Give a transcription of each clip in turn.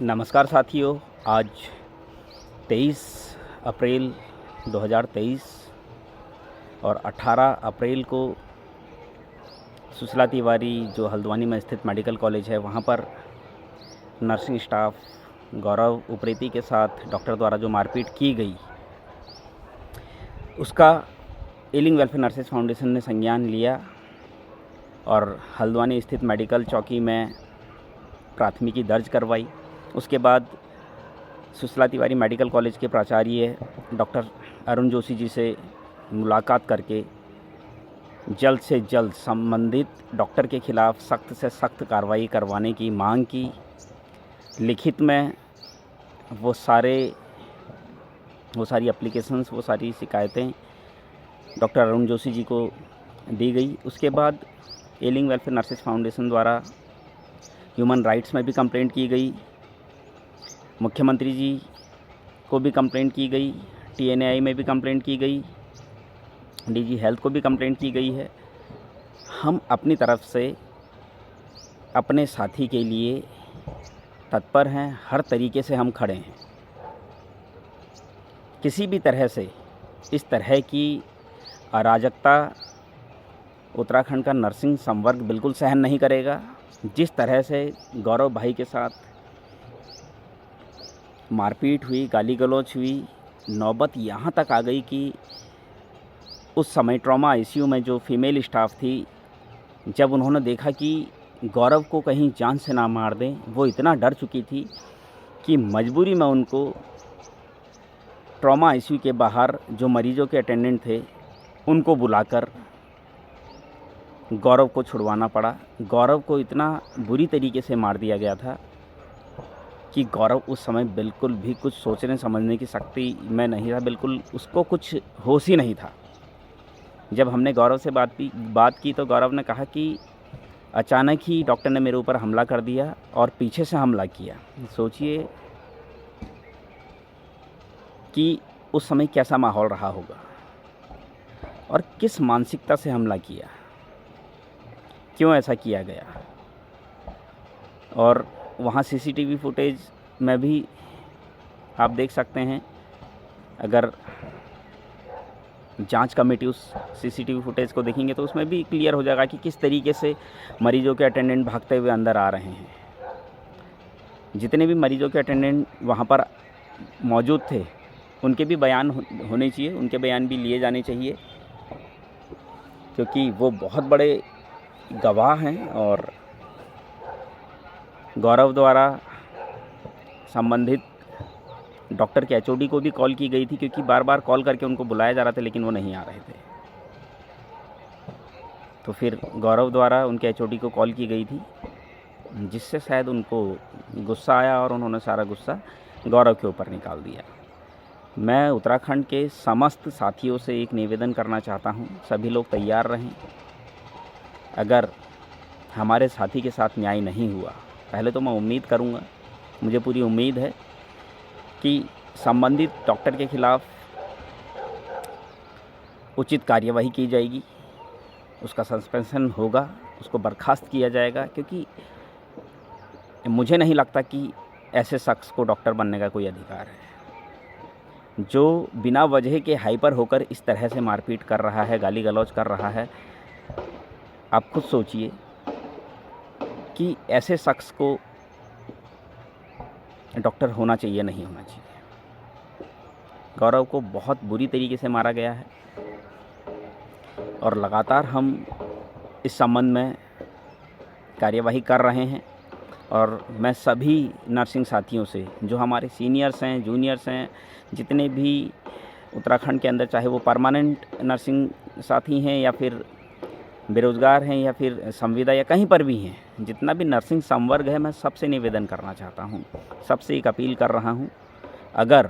नमस्कार साथियों, आज 23 अप्रैल 2023 और 18 अप्रैल को सुशीला तिवारी जो हल्द्वानी में स्थित मेडिकल कॉलेज है वहाँ पर नर्सिंग स्टाफ गौरव उप्रेती के साथ डॉक्टर द्वारा जो मारपीट की गई, उसका एलिंग वेलफेयर नर्सेज फाउंडेशन ने संज्ञान लिया और हल्द्वानी स्थित मेडिकल चौकी में प्राथमिकी दर्ज करवाई। उसके बाद सुशीला तिवारी मेडिकल कॉलेज के प्राचार्य डॉक्टर अरुण जोशी जी से मुलाकात करके जल्द से जल्द संबंधित डॉक्टर के खिलाफ़ सख्त से सख्त कार्रवाई करवाने की मांग की। लिखित में वो सारी एप्लीकेशंस, वो सारी शिकायतें डॉक्टर अरुण जोशी जी को दी गई। उसके बाद एलिंग वेलफेयर नर्सेज फाउंडेशन द्वारा ह्यूमन राइट्स में भी कंप्लेंट की गई, मुख्यमंत्री जी को भी कंप्लेंट की गई, TNAI में भी कंप्लेंट की गई, DG हेल्थ को भी कंप्लेंट की गई है। हम अपनी तरफ से अपने साथी के लिए तत्पर हैं, हर तरीके से हम खड़े हैं। किसी भी तरह से इस तरह की अराजकता उत्तराखंड का नर्सिंग संवर्ग बिल्कुल सहन नहीं करेगा। जिस तरह से गौरव भाई के साथ मारपीट हुई, गाली गलौज हुई, नौबत यहाँ तक आ गई कि उस समय ट्रॉमा ICU में जो फीमेल स्टाफ थी, जब उन्होंने देखा कि गौरव को कहीं जान से ना मार दें, वो इतना डर चुकी थी कि मजबूरी में उनको ट्रॉमा ICU के बाहर जो मरीजों के अटेंडेंट थे उनको बुलाकर गौरव को छुड़वाना पड़ा। गौरव को इतना बुरी तरीके से मार दिया गया था कि गौरव उस समय बिल्कुल भी कुछ सोचने समझने की शक्ति में नहीं था, बिल्कुल उसको कुछ होश ही नहीं था। जब हमने गौरव से बात की तो गौरव ने कहा कि अचानक ही डॉक्टर ने मेरे ऊपर हमला कर दिया और पीछे से हमला किया। सोचिए कि उस समय कैसा माहौल रहा होगा और किस मानसिकता से हमला किया, क्यों ऐसा किया गया। और वहाँ CCTV फुटेज में भी आप देख सकते हैं, अगर जांच कमेटी उस CCTV फुटेज को देखेंगे तो उसमें भी क्लियर हो जाएगा कि किस तरीके से मरीजों के अटेंडेंट भागते हुए अंदर आ रहे हैं। जितने भी मरीजों के अटेंडेंट वहाँ पर मौजूद थे उनके भी बयान होने चाहिए, उनके बयान भी लिए जाने चाहिए, क्योंकि वो बहुत बड़े गवाह हैं। और गौरव द्वारा संबंधित डॉक्टर के HOD को भी कॉल की गई थी, क्योंकि बार बार कॉल करके उनको बुलाया जा रहा था लेकिन वो नहीं आ रहे थे। तो फिर गौरव द्वारा उनके HOD को कॉल की गई थी, जिससे शायद उनको गुस्सा आया और उन्होंने सारा गुस्सा गौरव के ऊपर निकाल दिया। मैं उत्तराखंड के समस्त साथियों से एक निवेदन करना चाहता हूँ, सभी लोग तैयार रहें। अगर हमारे साथी के साथ न्याय नहीं हुआ, पहले तो मैं उम्मीद करूँगा, मुझे पूरी उम्मीद है कि संबंधित डॉक्टर के खिलाफ़ उचित कार्यवाही की जाएगी, उसका सस्पेंशन होगा, उसको बर्खास्त किया जाएगा, क्योंकि मुझे नहीं लगता कि ऐसे शख्स को डॉक्टर बनने का कोई अधिकार है। जो बिना वजह के हाइपर होकर इस तरह से मारपीट कर रहा है, गाली गलौज कर रहा है, आप खुद सोचिए कि ऐसे शख्स को डॉक्टर होना चाहिए, नहीं होना चाहिए। गौरव को बहुत बुरी तरीके से मारा गया है और लगातार हम इस संबंध में कार्यवाही कर रहे हैं। और मैं सभी नर्सिंग साथियों से, जो हमारे सीनियर्स हैं, जूनियर्स हैं, जितने भी उत्तराखंड के अंदर, चाहे वो परमानेंट नर्सिंग साथी हैं या फिर बेरोज़गार हैं या फिर संविदा या कहीं पर भी हैं, जितना भी नर्सिंग संवर्ग है, मैं सबसे निवेदन करना चाहता हूँ, सबसे एक अपील कर रहा हूँ। अगर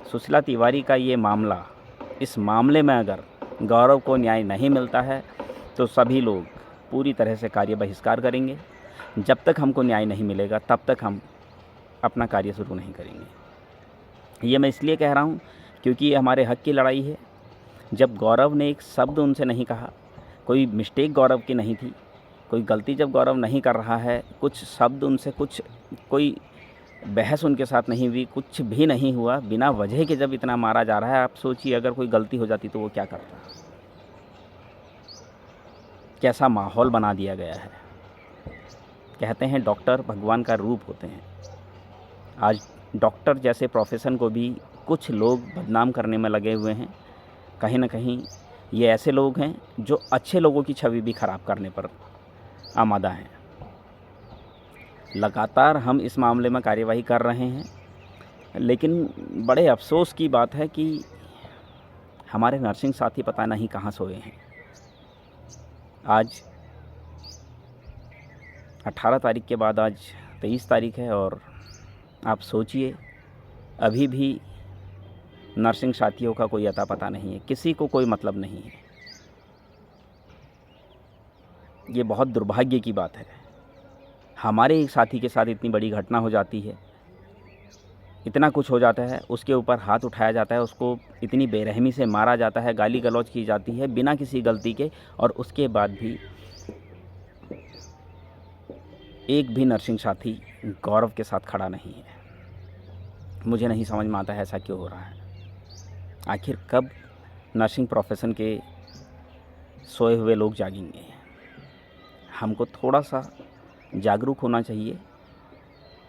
सुशीला तिवारी का ये मामला, इस मामले में अगर गौरव को न्याय नहीं मिलता है तो सभी लोग पूरी तरह से कार्य बहिष्कार करेंगे। जब तक हमको न्याय नहीं मिलेगा तब तक हम अपना कार्य शुरू नहीं करेंगे। ये मैं इसलिए कह रहा हूँ क्योंकि ये हमारे हक की लड़ाई है। जब गौरव ने एक शब्द उनसे नहीं कहा, कोई मिस्टेक गौरव की नहीं थी, कोई गलती जब गौरव नहीं कर रहा है, कुछ शब्द उनसे कोई बहस उनके साथ नहीं हुई, कुछ भी नहीं हुआ, बिना वजह के जब इतना मारा जा रहा है, आप सोचिए अगर कोई गलती हो जाती तो वो क्या करता। कैसा माहौल बना दिया गया है। कहते हैं डॉक्टर भगवान का रूप होते हैं। आज डॉक्टर जैसे प्रोफेशन को भी कुछ लोग बदनाम करने में लगे हुए हैं। कहीं ना कहीं ये ऐसे लोग हैं जो अच्छे लोगों की छवि भी ख़राब करने पर आमादा हैं। लगातार हम इस मामले में कार्यवाही कर रहे हैं, लेकिन बड़े अफसोस की बात है कि हमारे नर्सिंग साथी पता नहीं कहाँ सोए हैं। आज 18 तारीख के बाद आज 23 तारीख है और आप सोचिए अभी भी नर्सिंग साथियों का कोई अता पता नहीं है, किसी को कोई मतलब नहीं है। ये बहुत दुर्भाग्य की बात है। हमारे एक साथी के साथ इतनी बड़ी घटना हो जाती है, इतना कुछ हो जाता है, उसके ऊपर हाथ उठाया जाता है, उसको इतनी बेरहमी से मारा जाता है, गाली गलौज की जाती है बिना किसी गलती के, और उसके बाद भी एक भी नर्सिंग साथी गौरव के साथ खड़ा नहीं है। मुझे नहीं समझ में आता है ऐसा क्यों हो रहा है। आखिर कब नर्सिंग प्रोफेशन के सोए हुए लोग जागेंगे। हमको थोड़ा सा जागरूक होना चाहिए।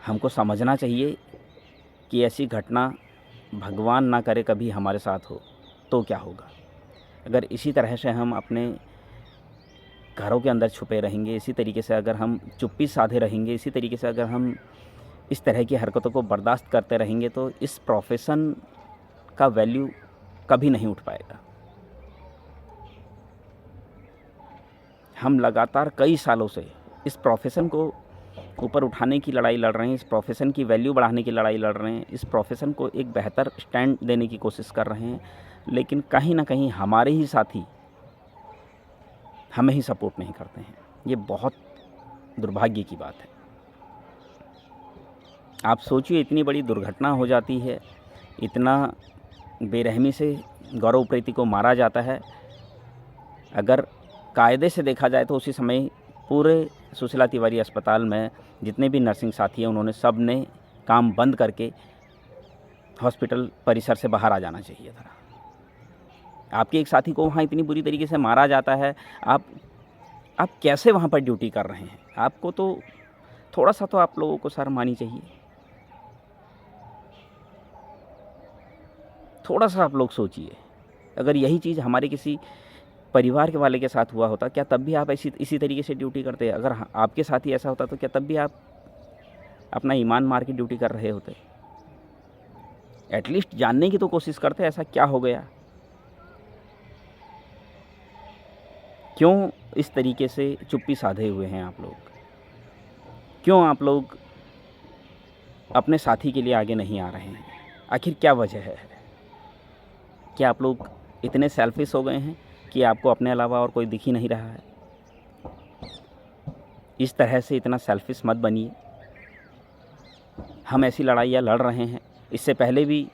हमको समझना चाहिए कि ऐसी घटना भगवान ना करे कभी हमारे साथ हो तो क्या होगा। अगर इसी तरह से हम अपने घरों के अंदर छुपे रहेंगे, इसी तरीके से अगर हम चुप्पी साधे रहेंगे, इसी तरीके से अगर हम इस तरह की हरकतों को बर्दाश्त करते रहेंगे तो इस प्रोफेशन का वैल्यू कभी नहीं उठ पाएगा। हम लगातार कई सालों से इस प्रोफेशन को ऊपर उठाने की लड़ाई लड़ रहे हैं, इस प्रोफेशन की वैल्यू बढ़ाने की लड़ाई लड़ रहे हैं, इस प्रोफेशन को एक बेहतर स्टैंड देने की कोशिश कर रहे हैं, लेकिन कहीं ना कहीं हमारे ही साथी हमें ही सपोर्ट नहीं करते हैं। ये बहुत दुर्भाग्य की बात है। आप सोचिए इतनी बड़ी दुर्घटना हो जाती है, इतना बेरहमी से गौरव उप्रेती को मारा जाता है। अगर कायदे से देखा जाए तो उसी समय पूरे सुशीला तिवारी अस्पताल में जितने भी नर्सिंग साथी हैं उन्होंने सब ने काम बंद करके हॉस्पिटल परिसर से बाहर आ जाना चाहिए था। आपके एक साथी को वहाँ इतनी बुरी तरीके से मारा जाता है, आप कैसे वहाँ पर ड्यूटी कर रहे हैं। आपको तो थोड़ा सा तो आप लोगों को शर्म आनी चाहिए। थोड़ा सा आप लोग सोचिए, अगर यही चीज़ हमारे किसी परिवार के वाले के साथ हुआ होता, क्या तब भी आप इसी तरीके से ड्यूटी करते? अगर आपके साथ ही ऐसा होता तो क्या तब भी आप अपना ईमान मार के ड्यूटी कर रहे होते? एटलीस्ट जानने की तो कोशिश करते ऐसा क्या हो गया, क्यों इस तरीके से चुप्पी साधे हुए हैं आप लोग? क्यों आप लोग अपने साथी के लिए आगे नहीं आ रहे हैं? आखिर क्या वजह है? क्या आप लोग इतने सेल्फिश हो गए हैं कि आपको अपने अलावा और कोई दिख ही नहीं रहा है? इस तरह से इतना सेल्फिश मत बनिए। हम ऐसी लड़ाइयाँ लड़ रहे हैं। इससे पहले भी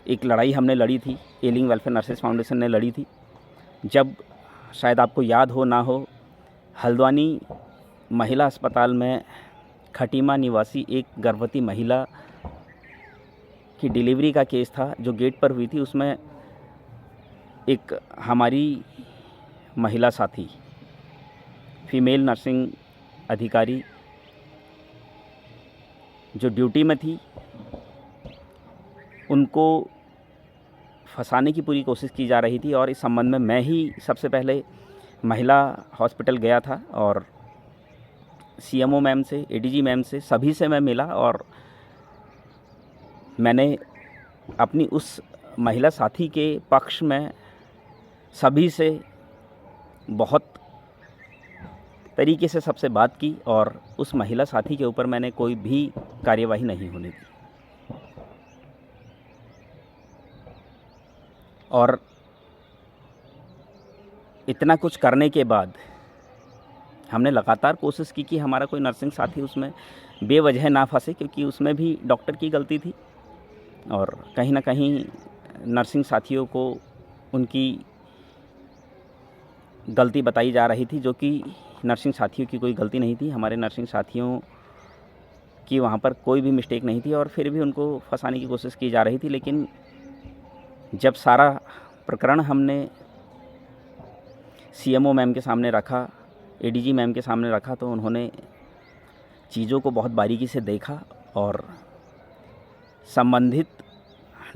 एक लड़ाई हमने लड़ी थी, एलिंग वेलफेयर नर्सेस फाउंडेशन ने लड़ी थी, जब शायद आपको याद हो ना हो, हल्द्वानी महिला अस्पताल में खटीमा निवासी एक गर्भवती महिला की डिलीवरी का केस था जो गेट पर हुई थी। उसमें एक हमारी महिला साथी, फीमेल नर्सिंग अधिकारी जो ड्यूटी में थी, उनको फंसाने की पूरी कोशिश की जा रही थी। और इस संबंध में मैं ही सबसे पहले महिला हॉस्पिटल गया था और सीएमओ मैम से, एडीजी मैम से, सभी से मैं मिला और मैंने अपनी उस महिला साथी के पक्ष में सभी से बहुत तरीके से सबसे बात की और उस महिला साथी के ऊपर मैंने कोई भी कार्यवाही नहीं होने दी। और इतना कुछ करने के बाद हमने लगातार कोशिश की कि हमारा कोई नर्सिंग साथी उसमें बेवजह ना फंसे, क्योंकि उसमें भी डॉक्टर की गलती थी और कहीं ना कहीं नर्सिंग साथियों को उनकी गलती बताई जा रही थी, जो कि नर्सिंग साथियों की कोई गलती नहीं थी, हमारे नर्सिंग साथियों की वहाँ पर कोई भी मिस्टेक नहीं थी और फिर भी उनको फंसाने की कोशिश की जा रही थी। लेकिन जब सारा प्रकरण हमने सीएमओ मैम के सामने रखा, एडीजी मैम के सामने रखा, तो उन्होंने चीज़ों को बहुत बारीकी से देखा और संबंधित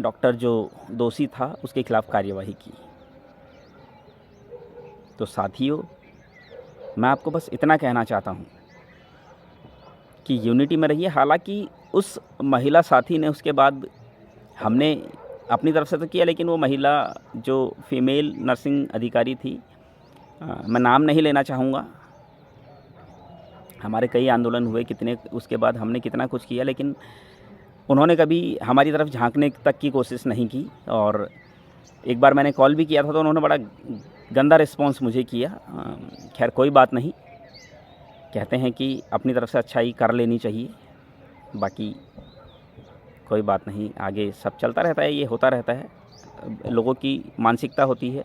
डॉक्टर जो दोषी था उसके खिलाफ कार्यवाही की। तो साथियों, मैं आपको बस इतना कहना चाहता हूँ कि यूनिटी में रहिए। हालांकि उस महिला साथी ने उसके बाद, हमने अपनी तरफ से तो किया, लेकिन वो महिला जो फीमेल नर्सिंग अधिकारी थी, मैं नाम नहीं लेना चाहूँगा, हमारे कई आंदोलन हुए कितने, उसके बाद हमने कितना कुछ किया, लेकिन उन्होंने कभी हमारी तरफ झांकने तक की कोशिश नहीं की। और एक बार मैंने कॉल भी किया था तो उन्होंने बड़ा गंदा रिस्पांस मुझे किया। खैर कोई बात नहीं, कहते हैं कि अपनी तरफ से अच्छाई कर लेनी चाहिए, बाकी कोई बात नहीं, आगे सब चलता रहता है, ये होता रहता है, लोगों की मानसिकता होती है।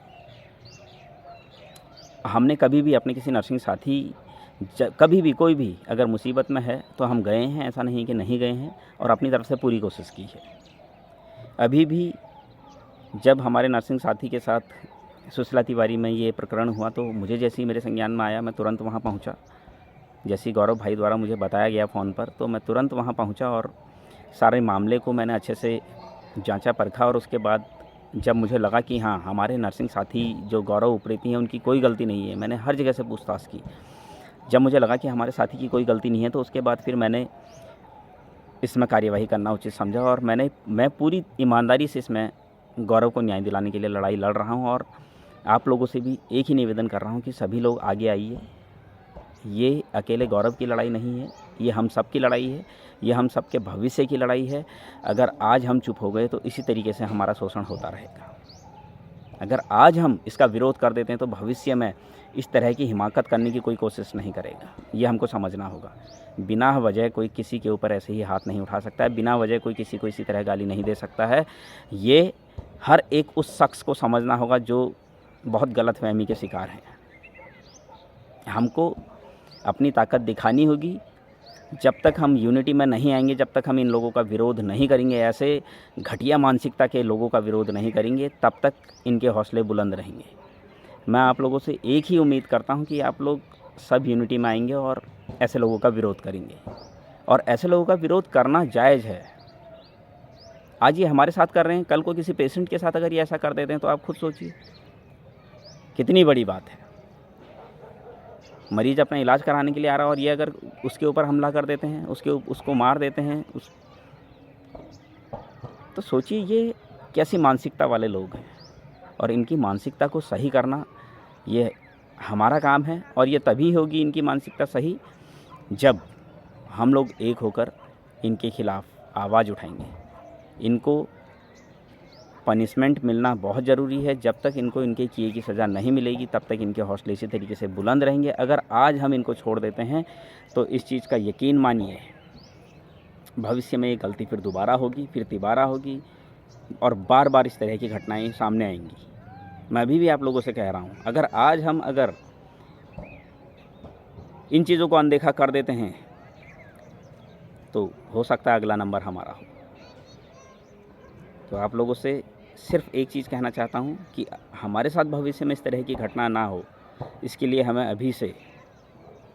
हमने कभी भी अपने किसी नर्सिंग साथी, कभी भी कोई भी अगर मुसीबत में है तो हम गए हैं, ऐसा नहीं कि नहीं गए हैं, और अपनी तरफ से पूरी कोशिश की है। अभी भी जब हमारे नर्सिंग साथी के साथ सुशीला तिवारी में ये प्रकरण हुआ तो मुझे जैसे ही मेरे संज्ञान में आया, मैं तुरंत वहाँ पहुँचा। जैसे ही गौरव भाई द्वारा मुझे बताया गया फ़ोन पर, तो मैं तुरंत वहाँ पहुँचा और सारे मामले को मैंने अच्छे से जांचा परखा। और उसके बाद जब मुझे लगा कि हाँ, हमारे नर्सिंग साथी जो गौरव उप्रेती हैं उनकी कोई गलती नहीं है, मैंने हर जगह से पूछताछ की। जब मुझे लगा कि हमारे साथी की कोई गलती नहीं है, तो उसके बाद फिर मैंने इसमें कार्यवाही करना उचित समझा और मैं पूरी ईमानदारी से इसमें गौरव को न्याय दिलाने के लिए लड़ाई लड़ रहा हूँ। और आप लोगों से भी एक ही निवेदन कर रहा हूँ कि सभी लोग आगे आइए। ये अकेले गौरव की लड़ाई नहीं है, ये हम सब की लड़ाई है, ये हम सब के भविष्य की लड़ाई है। अगर आज हम चुप हो गए तो इसी तरीके से हमारा शोषण होता रहेगा। अगर आज हम इसका विरोध कर देते हैं तो भविष्य में इस तरह की हिमाकत करने की कोई कोशिश नहीं करेगा, ये हमको समझना होगा। बिना वजह कोई किसी के ऊपर ऐसे ही हाथ नहीं उठा सकता है, बिना वजह कोई किसी को इसी तरह गाली नहीं दे सकता है। ये हर एक उस शख्स को समझना होगा जो बहुत गलतफहमी के शिकार हैं। हमको अपनी ताकत दिखानी होगी। जब तक हम यूनिटी में नहीं आएंगे, जब तक हम इन लोगों का विरोध नहीं करेंगे, ऐसे घटिया मानसिकता के लोगों का विरोध नहीं करेंगे, तब तक इनके हौसले बुलंद रहेंगे। मैं आप लोगों से एक ही उम्मीद करता हूं कि आप लोग सब यूनिटी में आएंगे और ऐसे लोगों का विरोध करेंगे। और ऐसे लोगों का विरोध करना जायज़ है। आज ये हमारे साथ कर रहे हैं, कल को किसी पेशेंट के साथ अगर ये ऐसा कर देते हैं तो आप खुद सोचिए कितनी बड़ी बात है। मरीज़ अपना इलाज कराने के लिए आ रहा है और ये अगर उसके ऊपर हमला कर देते हैं, उसको मार देते हैं, तो सोचिए ये कैसी मानसिकता वाले लोग हैं। और इनकी मानसिकता को सही करना ये हमारा काम है। और ये तभी होगी इनकी मानसिकता सही जब हम लोग एक होकर इनके खिलाफ़ आवाज़ उठाएंगे। इनको पनिशमेंट मिलना बहुत ज़रूरी है। जब तक इनको इनके किए की सज़ा नहीं मिलेगी तब तक इनके हौसले इसी तरीके से बुलंद रहेंगे। अगर आज हम इनको छोड़ देते हैं तो इस चीज़ का यकीन मानिए भविष्य में ये गलती फिर दोबारा होगी, फिर तिबारा होगी और बार बार इस तरह की घटनाएं सामने आएंगी। मैं अभी भी आप लोगों से कह रहा हूँ, अगर आज हम इन चीज़ों को अनदेखा कर देते हैं तो हो सकता है अगला नंबर हमारा हो। तो आप लोगों से सिर्फ एक चीज़ कहना चाहता हूँ कि हमारे साथ भविष्य में इस तरह की घटना ना हो, इसके लिए हमें अभी से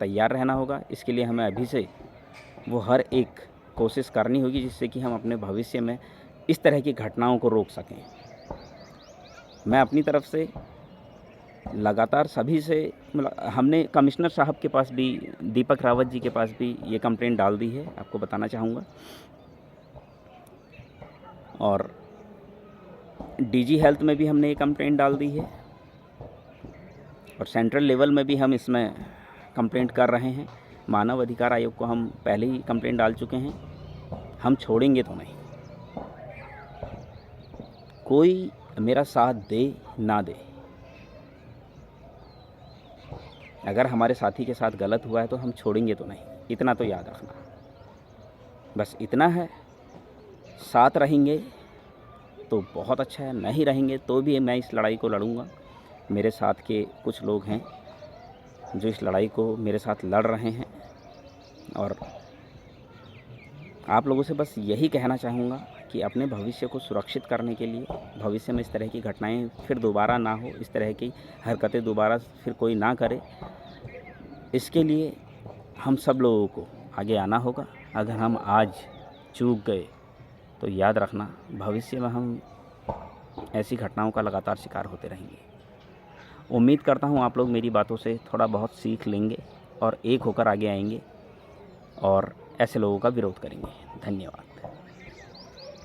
तैयार रहना होगा। इसके लिए हमें अभी से वो हर एक कोशिश करनी होगी जिससे कि हम अपने भविष्य में इस तरह की घटनाओं को रोक सकें। मैं अपनी तरफ से लगातार सभी से हमने कमिश्नर साहब के पास भी, दीपक रावत जी के पास भी ये कंप्लेंट डाल दी है, आपको बताना चाहूँगा। और डीजी हेल्थ में भी हमने ये कंप्लेंट डाल दी है और सेंट्रल लेवल में भी हम इसमें कंप्लेंट कर रहे हैं। मानव अधिकार आयोग को हम पहले ही कंप्लेंट डाल चुके हैं। हम छोड़ेंगे तो नहीं, कोई मेरा साथ दे ना दे, अगर हमारे साथी के साथ गलत हुआ है तो हम छोड़ेंगे तो नहीं, इतना तो याद रखना। बस इतना है, साथ रहेंगे तो बहुत अच्छा है, नहीं रहेंगे तो भी मैं इस लड़ाई को लड़ूंगा। मेरे साथ के कुछ लोग हैं जो इस लड़ाई को मेरे साथ लड़ रहे हैं। और आप लोगों से बस यही कहना चाहूँगा कि अपने भविष्य को सुरक्षित करने के लिए, भविष्य में इस तरह की घटनाएं फिर दोबारा ना हो, इस तरह की हरकतें दोबारा फिर कोई ना करे, इसके लिए हम सब लोगों को आगे आना होगा। अगर हम आज चूक गए तो याद रखना भविष्य में हम ऐसी घटनाओं का लगातार शिकार होते रहेंगे। उम्मीद करता हूँ आप लोग मेरी बातों से थोड़ा बहुत सीख लेंगे और एक होकर आगे आएंगे और ऐसे लोगों का विरोध करेंगे। धन्यवाद।